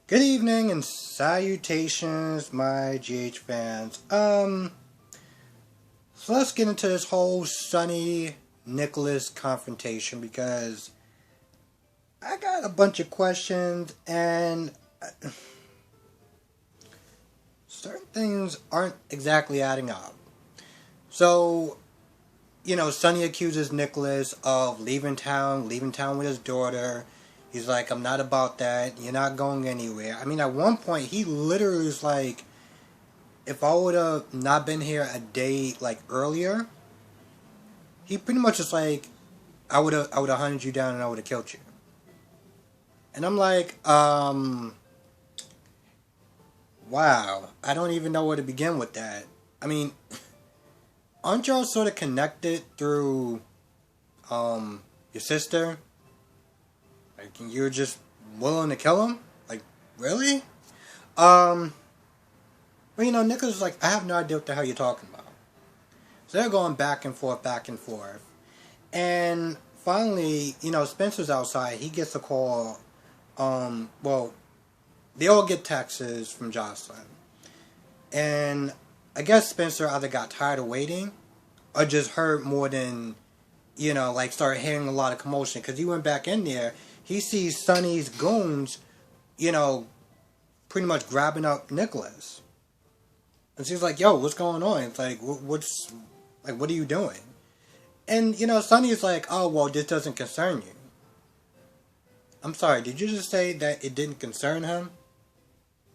Good evening and salutations, my GH fans. So let's get into this whole Sonny Nicholas confrontation because I got a bunch of questions and certain things aren't exactly adding up. So, Sonny accuses Nicholas of leaving town with his daughter. He's like, I'm not about that. You're not going anywhere. I mean, at one point, he literally was like, if I would have not been here a day, earlier, he pretty much is like, I would have hunted you down and I would have killed you. And I'm like, wow. I don't even know where to begin with that. I mean, aren't y'all sort of connected through, your sister? Like, you're just willing to kill him? Like, really? Well, Nicholas was like, I have no idea what the hell you're talking about. So they're going back and forth. And finally, Spencer's outside. He gets a call. Well, they all get texts from Jocelyn. And I guess Spencer either got tired of waiting or just heard more than, started hearing a lot of commotion. Because he went back in there. He sees Sonny's goons, pretty much grabbing up Nicholas. And she's like, yo, what's going on? It's like, what are you doing? And, Sonny is like, oh, well, this doesn't concern you. I'm sorry, did you just say that it didn't concern him?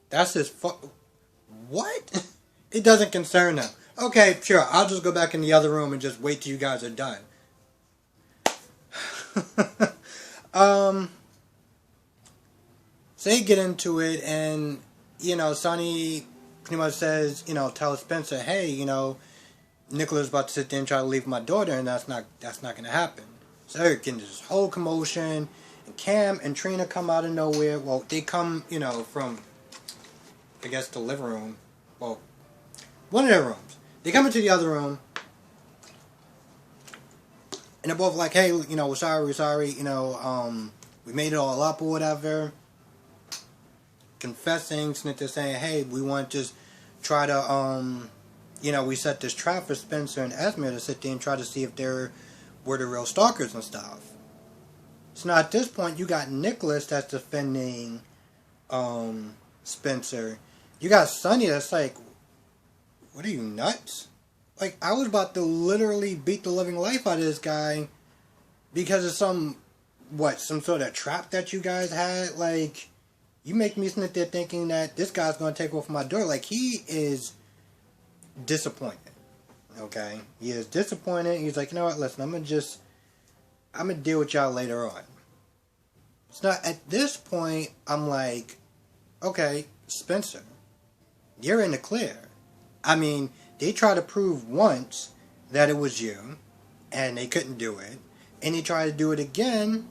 That's his What? It doesn't concern him. Okay, sure, I'll just go back in the other room and just wait till you guys are done. So they get into it, and, Sonny pretty much says, tell Spencer, hey, Nicola's about to sit there and try to leave my daughter, and that's not going to happen. So they're getting this whole commotion, and Cam and Trina come out of nowhere. Well, they come, from, I guess, the living room. Well, one of their rooms. They come into the other room, and they're both like, hey, we're sorry, we made it all up or whatever. Confessing, Snither saying, hey, we want to just try to, we set this trap for Spencer and Esme to sit there and try to see if they're were the real stalkers and stuff. So now at this point, you got Nicholas that's defending, Spencer. You got Sonny that's like, what are you, nuts? Like, I was about to literally beat the living life out of this guy because of some sort of trap that you guys had. Like, you make me sit there thinking that this guy's going to take over my door. Like, he is disappointed. Okay? He is disappointed. He's like, you know what, listen, I'm going to deal with y'all later on. So now, at this point, I'm like, okay, Spencer, you're in the clear. I mean, they tried to prove once that it was you, and they couldn't do it. And they tried to do it again,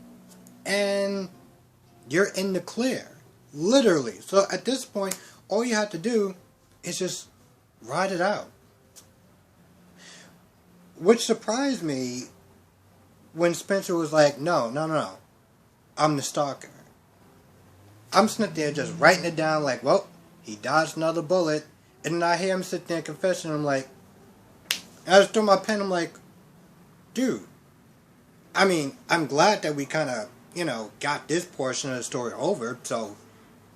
and you're in the clear. Literally. So at this point, all you have to do is just ride it out. Which surprised me when Spencer was like, no. I'm the stalker. I'm sitting there just writing it down like, well, he dodged another bullet. And then I hear him sit there and confess, and I'm like, I just threw my pen, I'm like, dude, I mean, I'm glad that we kind of, got this portion of the story over, so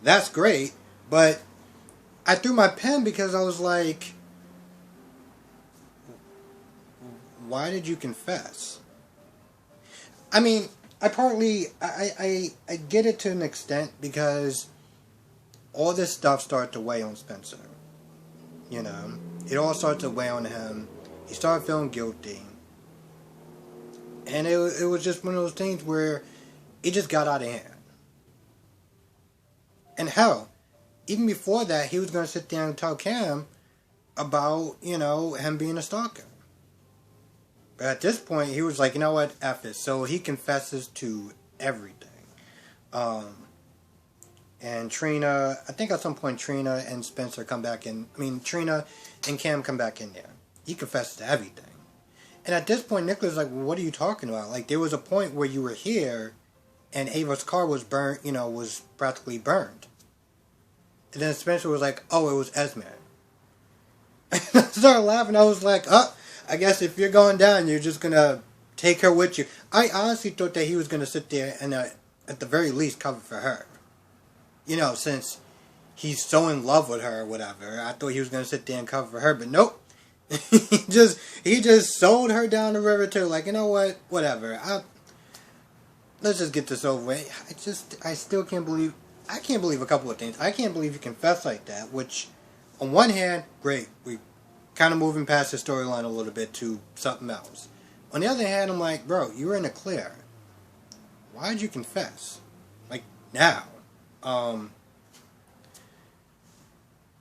that's great, but I threw my pen because I was like, why did you confess? I mean, I get it to an extent because all this stuff started to weigh on Spencer. It all started to weigh on him. He started feeling guilty. And it was just one of those things where it just got out of hand. And hell, even before that, he was going to sit there and tell Cam about, him being a stalker. But at this point, he was like, you know what, F it. So he confesses to everything. And Trina, I think at some point Trina and Spencer come back in. I mean, Trina and Cam come back in there. He confesses to everything. And at this point, Nicholas is like, well, what are you talking about? Like, there was a point where you were here and Ava's car was burnt, was practically burned. And then Spencer was like, oh, it was Esme. And I started laughing. I was like, oh, I guess if you're going down, you're just going to take her with you. I honestly thought that he was going to sit there and at the very least cover for her. You know, since he's so in love with her or whatever. I thought he was going to sit there and cover for her, but nope. he just sold her down the river too. Like, you know what? Whatever. Let's just get this over with. I still can't believe, I can't believe a couple of things. I can't believe you confess like that, which, on one hand, great. We kind of moving past the storyline a little bit to something else. On the other hand, I'm like, bro, you were in the clear. Why'd you confess? Like, now. And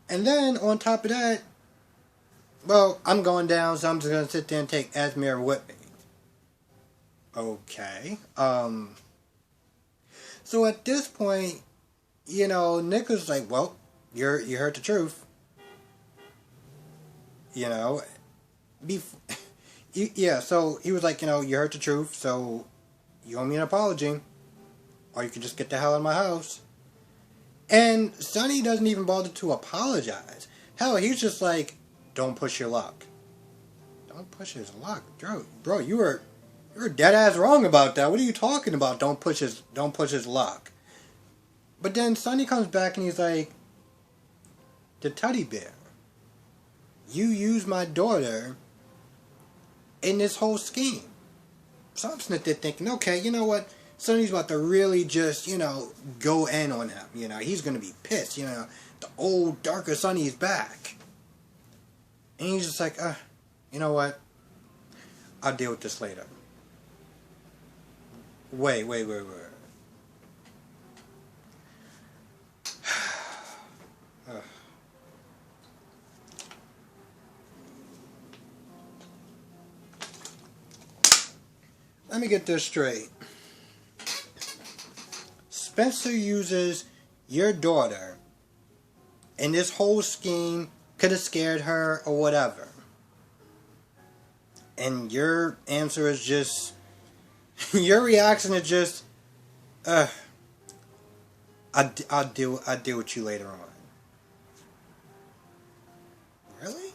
then, on top of that, well, I'm going down, so I'm just going to sit there and take Esme with me. Okay. So at this point, you know, Nick was like, well, you heard the truth. You know, yeah, so he was like, you know, you heard the truth, so you owe me an apology, or you can just get the hell out of my house. And Sonny doesn't even bother to apologize. Hell, he's just like, don't push your luck. Don't push his luck, bro. You were dead ass wrong about that. What are you talking about? Don't push his luck. But then Sonny comes back and he's like, the teddy bear. You used my daughter in this whole scheme. So I'm sitting there thinking, okay, you know what? Sonny's about to really just, you know, go in on him. You know, he's going to be pissed. You know, the old, darker Sonny's back. And he's just like, you know what? I'll deal with this later. Wait. Let me get this straight. Spencer uses your daughter, and this whole scheme could have scared her or whatever. And your answer is just, your reaction is just, I'll deal with you later on. Really?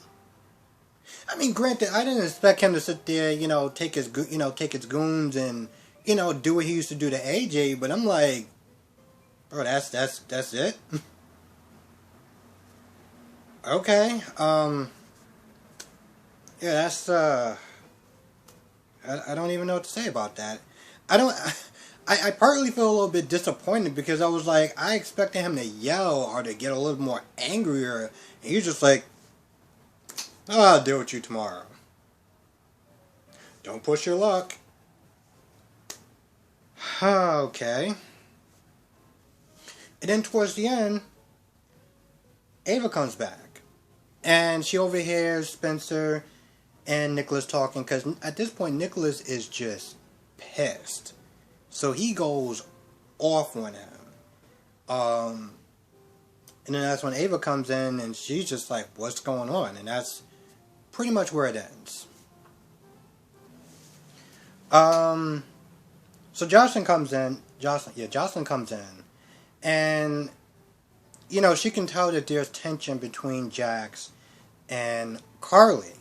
I mean, granted, I didn't expect him to sit there, you know, take his goons and, you know, do what he used to do to AJ. But I'm like, bro, that's it. Okay. Yeah, that's I don't even know what to say about that. I partly feel a little bit disappointed because I was like, I expected him to yell or to get a little more angrier, and he's just like, oh, I'll deal with you tomorrow. Don't push your luck. Okay. And then towards the end, Ava comes back. And she overhears Spencer and Nicholas talking, because at this point, Nicholas is just pissed. So he goes off on him. And then that's when Ava comes in, and she's just like, what's going on? And that's pretty much where it ends. So Jocelyn comes in. Jocelyn comes in. And, you know, she can tell that there's tension between Jax and Carly.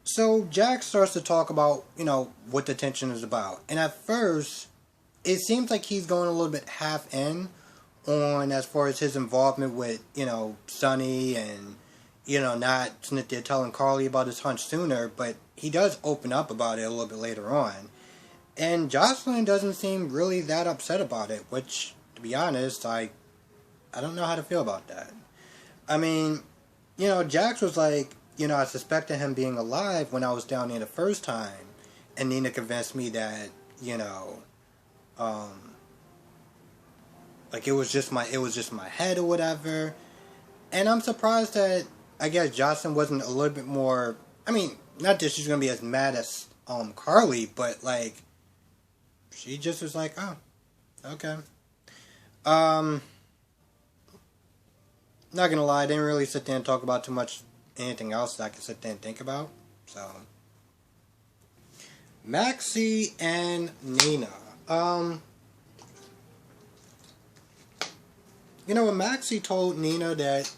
So Jax starts to talk about, you know, what the tension is about. And at first, it seems like he's going a little bit half in on as far as his involvement with, you know, Sonny and, you know, not sitting there telling Carly about his hunch sooner. But he does open up about it a little bit later on. And Jocelyn doesn't seem really that upset about it, which, to be honest, I don't know how to feel about that. I mean, you know, Jax was like, you know, I suspected him being alive when I was down there the first time. And Nina convinced me that, you know, like it was just my head or whatever. And I'm surprised that, I guess, Jocelyn wasn't a little bit more, I mean, not that she's going to be as mad as Carly, but like, she just was like, oh, okay. Not gonna lie, I didn't really sit there and talk about too much anything else that I could sit there and think about. So, Maxie and Nina. when Maxie told Nina that,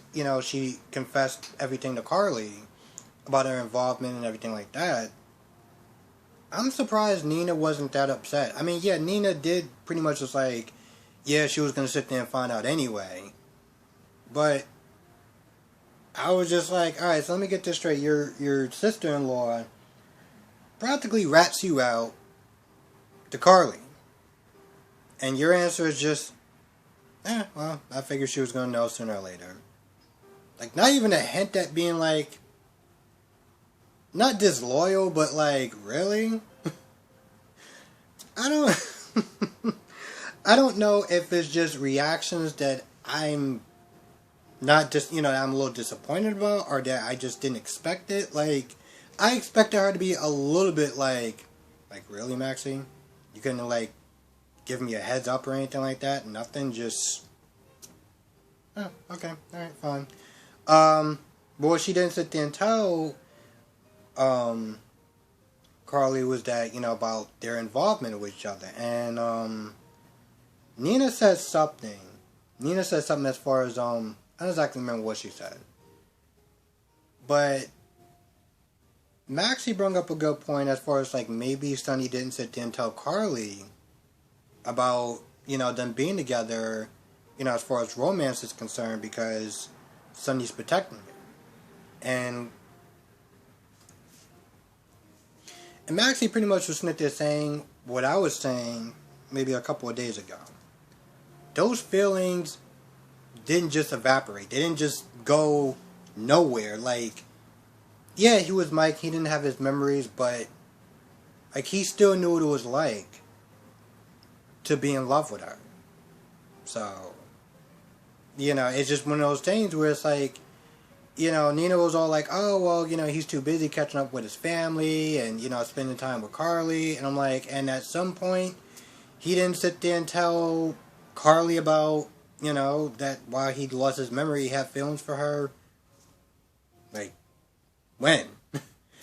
she confessed everything to Carly about her involvement and everything like that, I'm surprised Nina wasn't that upset. I mean, yeah, Nina did pretty much just like, yeah, she was going to sit there and find out anyway. But I was just like, alright, so let me get this straight. Your sister-in-law practically rats you out to Carly. And your answer is just, well, I figured she was going to know sooner or later. Like, not even a hint at being like, not disloyal, but like, really? I don't, I don't know if it's just reactions that I'm not just, I'm a little disappointed about, or that I just didn't expect it. Like, I expected her to be a little bit like, really, Maxie? You couldn't, like, give me a heads up or anything like that? Nothing, just, oh, okay, alright, fine. But what she didn't sit there and tell, Carly was that, about their involvement with each other. And, Nina said something. Nina said something as far as, I don't exactly remember what she said. But Maxie brought up a good point as far as, like, maybe Sonny didn't sit there and tell Carly about, them being together, as far as romance is concerned, because Sonny's protecting her. And Maxie pretty much was sitting there saying what I was saying maybe a couple of days ago. Those feelings didn't just evaporate. They didn't just go nowhere. Like, yeah, he was Mike. He didn't have his memories, but, like, he still knew what it was like to be in love with her. So, it's just one of those things where it's like, Nina was all like, oh, well, he's too busy catching up with his family and, spending time with Carly. And I'm like, and at some point, he didn't sit there and tell Carly about, that while he lost his memory, he had feelings for her. Like, when?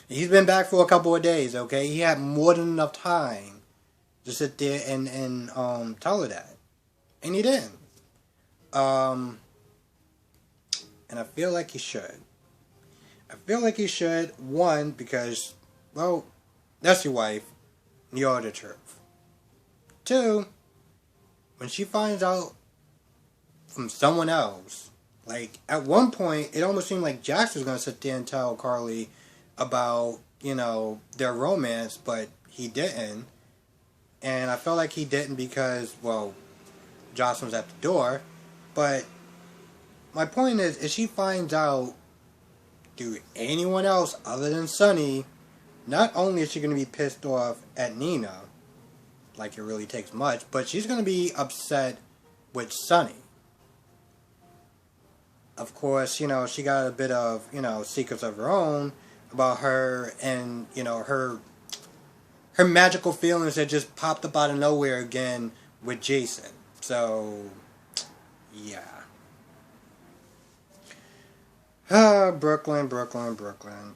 He's been back for a couple of days, okay? He had more than enough time to sit there and tell her that. And he didn't. And I feel like he should. I feel like he should, one, because, well, that's your wife. You're the truth. Two, when she finds out from someone else, like, at one point, it almost seemed like Jax was going to sit there and tell Carly about, their romance, but he didn't. And I felt like he didn't because, well, Jocelyn's at the door. But my point is, if she finds out through anyone else other than Sonny, not only is she going to be pissed off at Nina, like it really takes much, but she's going to be upset with Sonny. Of course, she got a bit of, secrets of her own about her and, her magical feelings that just popped up out of nowhere again with Jason. So, yeah. Brooklyn. Brooklyn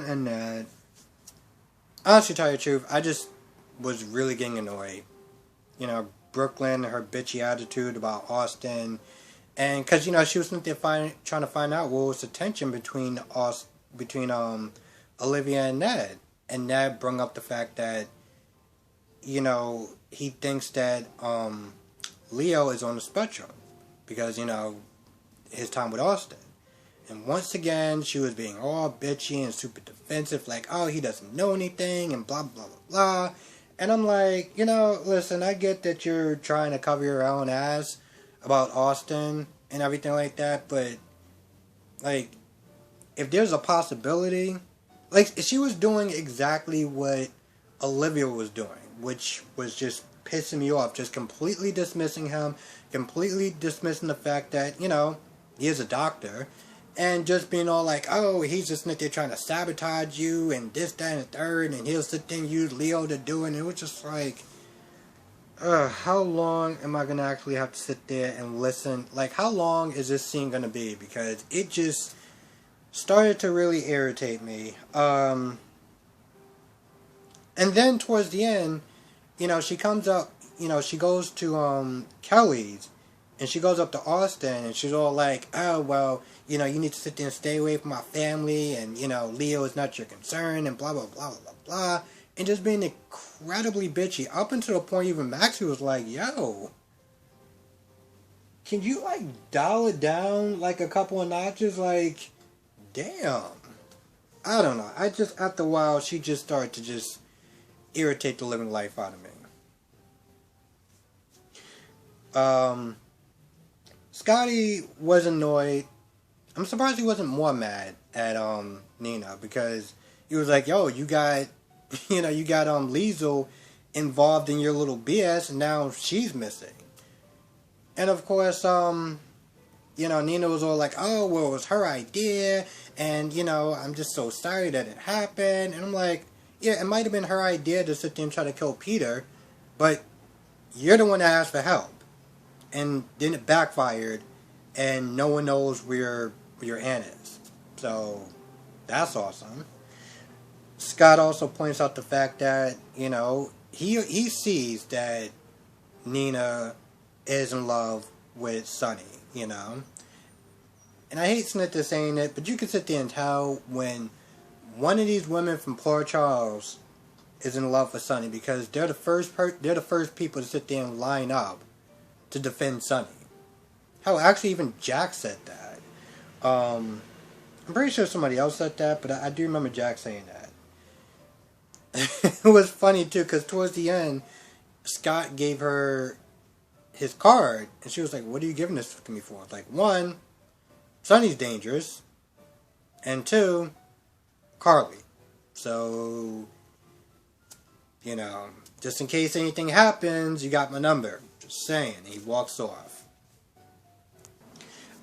and Ned. Honestly, to tell you the truth, I just was really getting annoyed. Brooklyn, her bitchy attitude about Austin. And, because, she was there trying to find out what was the tension between Olivia and Ned. And Ned brought up the fact that, he thinks that Leo is on the spectrum. Because, his time with Austin. And once again, she was being all bitchy and super defensive, like, oh, he doesn't know anything, and blah, blah, blah, blah. And I'm like, listen, I get that you're trying to cover your own ass about Austin and everything like that, but, like, if there's a possibility, like, she was doing exactly what Olivia was doing, which was just pissing me off, just completely dismissing him, completely dismissing the fact that, he is a doctor, and just being all like, oh, he's just there trying to sabotage you, and this, that, and the third, and he'll sit there and use Leo to do it, and it was just like, how long am I going to actually have to sit there and listen? Like, how long is this scene going to be? Because it just started to really irritate me. And then towards the end, she comes up, she goes to Kelly's, and she goes up to Austin, and she's all like, oh, well, you need to sit there and stay away from my family, and, Leo is not your concern, and blah, blah, blah, blah, blah, and just being incredibly bitchy, up until the point even Maxie was like, yo, can you, dial it down, a couple of notches? Damn. I don't know. After a while, she just started to just irritate the living life out of me. Scotty was annoyed. I'm surprised he wasn't more mad at Nina, because he was like, yo, you got Liesl involved in your little BS, and now she's missing. And of course, Nina was all like, oh, well, it was her idea, and, I'm just so sorry that it happened. And I'm like, yeah, it might have been her idea to sit there and try to kill Peter, but you're the one that asked for help. And then it backfired, and no one knows where your aunt is. So, that's awesome. Scott also points out the fact that, he sees that Nina is in love with Sonny, And I hate Snither saying it, but you can sit there and tell when one of these women from Port Charles is in love with Sonny, because they're the first people to sit there and line up to defend Sonny. Hell, actually even Jack said that. I'm pretty sure somebody else said that, but I do remember Jack saying that. It was funny too, because towards the end, Scott gave her his card, and she was like, what are you giving this to me for? Like, one, Sonny's dangerous, and two, Carly. So, just in case anything happens, you got my number. Just saying. He walks off.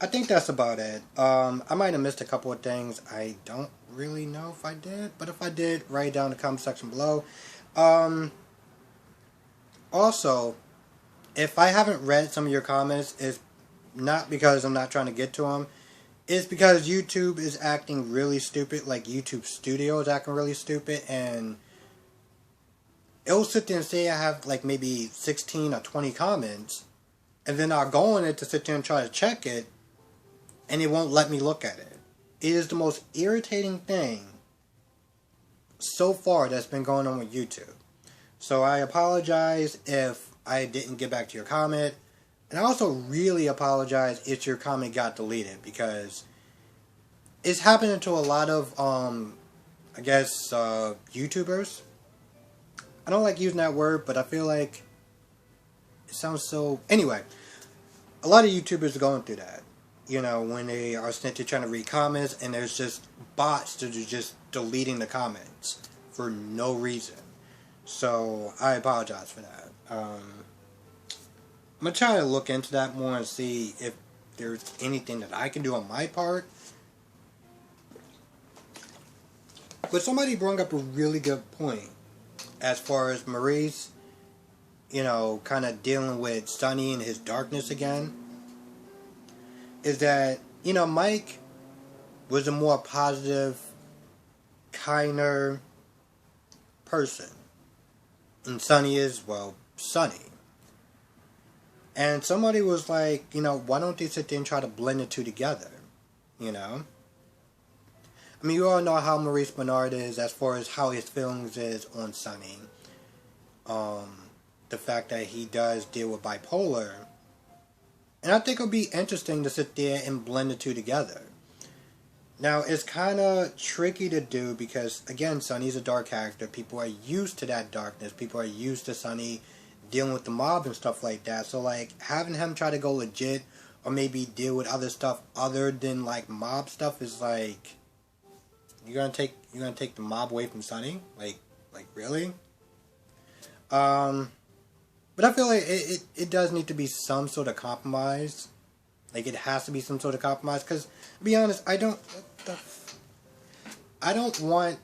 I think that's about it. I might have missed a couple of things. I don't really know if I did, but if I did, write it down in the comment section below. Also, if I haven't read some of your comments, it's not because I'm not trying to get to them. It's because YouTube is acting really stupid. Like, YouTube Studio is acting really stupid. And it'll sit there and say I have, maybe 16 or 20 comments. And then I'll go on it to sit there and try to check it. And it won't let me look at it. It is the most irritating thing so far that's been going on with YouTube. So I apologize if I didn't get back to your comment. And I also really apologize if your comment got deleted, because it's happening to a lot of, YouTubers. I don't like using that word, but I feel like it sounds so... Anyway, a lot of YouTubers are going through that. When they are sent to trying to read comments, and there's just bots that are just deleting the comments for no reason. So, I apologize for that. I'm going to try to look into that more and see if there's anything that I can do on my part. But somebody brought up a really good point as far as Maurice, kind of dealing with Sonny and his darkness again. Is that, Mike was a more positive, kinder person. And Sonny is, well, Sonny. And somebody was like, why don't they sit there and try to blend the two together? I mean, you all know how Maurice Benard is as far as how his feelings is on Sonny. The fact that he does deal with bipolar. And I think it'll be interesting to sit there and blend the two together. Now, it's kind of tricky to do because, again, Sonny's a dark character. People are used to that darkness. People are used to Sonny dealing with the mob and stuff like that. So, having him try to go legit or maybe deal with other stuff other than, mob stuff is, you're gonna take the mob away from Sonny? Like, really? But I feel like it does need to be some sort of compromise. It has to be some sort of compromise. Because, to be honest, I don't want,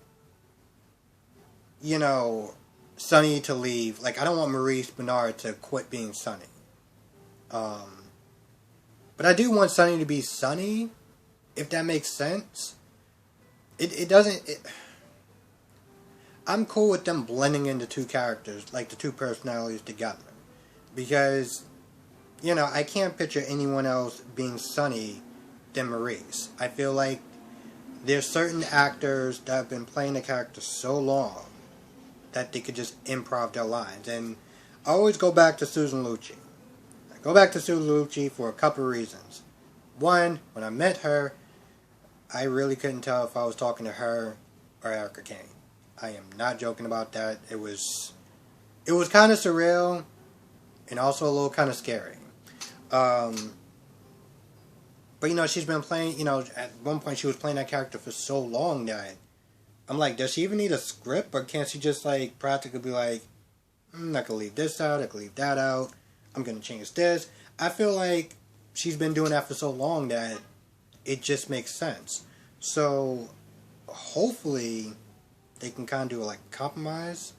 Sonny to leave. I don't want Maurice Benard to quit being Sonny. But I do want Sonny to be Sonny, if that makes sense. It doesn't... I'm cool with them blending into two characters, the two personalities together. because, you know, I can't picture anyone else being Sunny than Maurice. I feel like there's certain actors that have been playing the character so long that they could just improv their lines. And I always go back to Susan Lucci. I go back to Susan Lucci for a couple of reasons. One, when I met her, I really couldn't tell if I was talking to her or Erica Kane. I am not joking about that. It was kind of surreal and also a little kind of scary. But, you know, she's been playing, you know, at one point she was playing that character for so long that I'm like, does she even need a script? Or can't she just, like, practically be like, I'm not going to leave this out, I can leave that out, I'm going to change this. I feel like she's been doing that for so long that it just makes sense. So, hopefully, they can kind of do, like, compromise.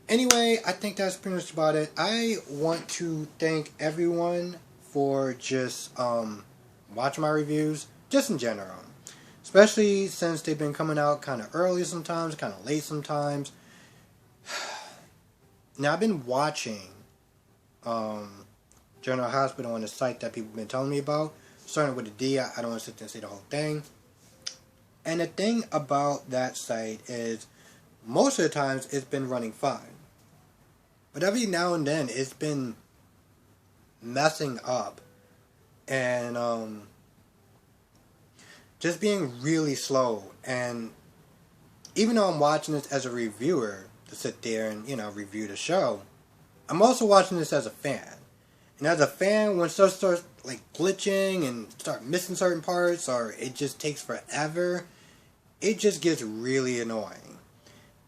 Anyway, I think that's pretty much about it. I want to thank everyone for just watching my reviews, just in general. Especially since they've been coming out kind of early sometimes, kind of late sometimes. Now, I've been watching General Hospital on the site that people have been telling me about. Starting with the D, I don't want to sit there and say the whole thing. And the thing about that site is, most of the times, it's been running fine. But every now and then, it's been messing up. And, just being really slow. And even though I'm watching this as a reviewer to sit there and, you know, review the show, I'm also watching this as a fan. And as a fan, when stuff starts like glitching and start missing certain parts, or it just takes forever, it just gets really annoying.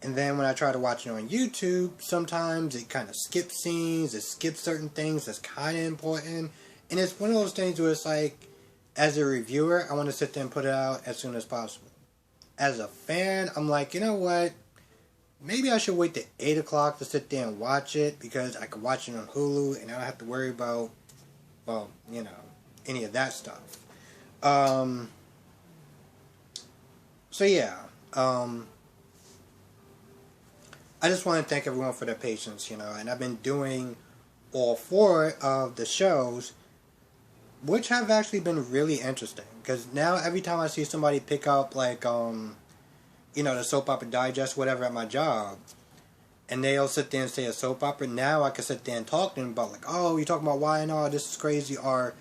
And then when I try to watch it on YouTube, sometimes it kind of skips scenes, it skips certain things that's kind of important. And it's one of those things where it's like, as a reviewer, I want to sit there and put it out as soon as possible. As a fan, I'm like, you know what? Maybe I should wait till 8 o'clock to sit there and watch it, because I could watch it on Hulu and I don't have to worry about, well, you know, any of that stuff. So yeah, I just want to thank everyone for their patience, you know, and I've been doing all 4 of the shows, which have actually been really interesting, because now every time I see somebody pick up, like, you know, the Soap Opera Digest, whatever, at my job, and they'll sit there and say a soap opera, now I can sit there and talk to them about, like, oh, you're talking about YNR, this is crazy, or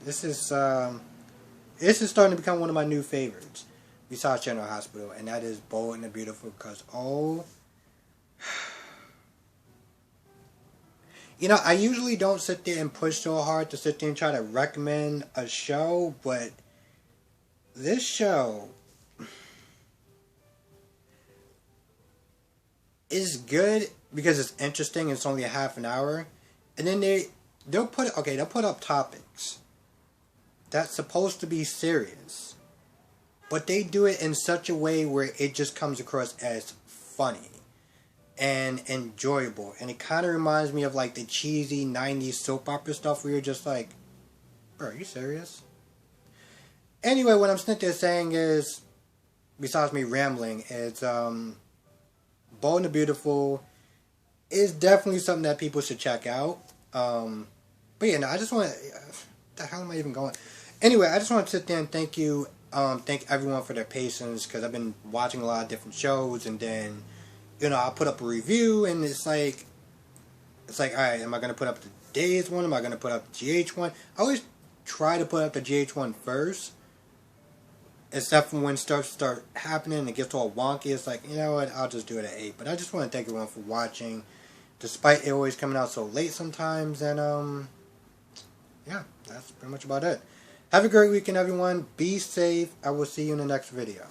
this is starting to become one of my new favorites, besides General Hospital, and that is Bold and the Beautiful, because, oh, you know, I usually don't sit there and push so hard to sit there and try to recommend a show, but this show is good because it's interesting. It's only a half an hour, and then they'll put up topics that's supposed to be serious, but they do it in such a way where it just comes across as funny and enjoyable. And it kind of reminds me of like the cheesy 90s soap opera stuff where you're just like, bro, are you serious? Anyway, what I'm sitting there saying is, besides me rambling, it's Bold and the Beautiful is definitely something that people should check out. But yeah, no, I just want to, the hell am I even going? Anyway, I just want to sit there and thank everyone for their patience, because I've been watching a lot of different shows, and then, you know, I'll put up a review, and it's like, alright, am I going to put up the Days one? Am I going to put up the GH one? I always try to put up the GH one first, except for when stuff start happening and it gets all wonky. It's like, you know what, I'll just do it at 8. But I just want to thank everyone for watching, despite it always coming out so late sometimes, and, yeah, that's pretty much about it. Have a great weekend, everyone. Be safe. I will see you in the next video.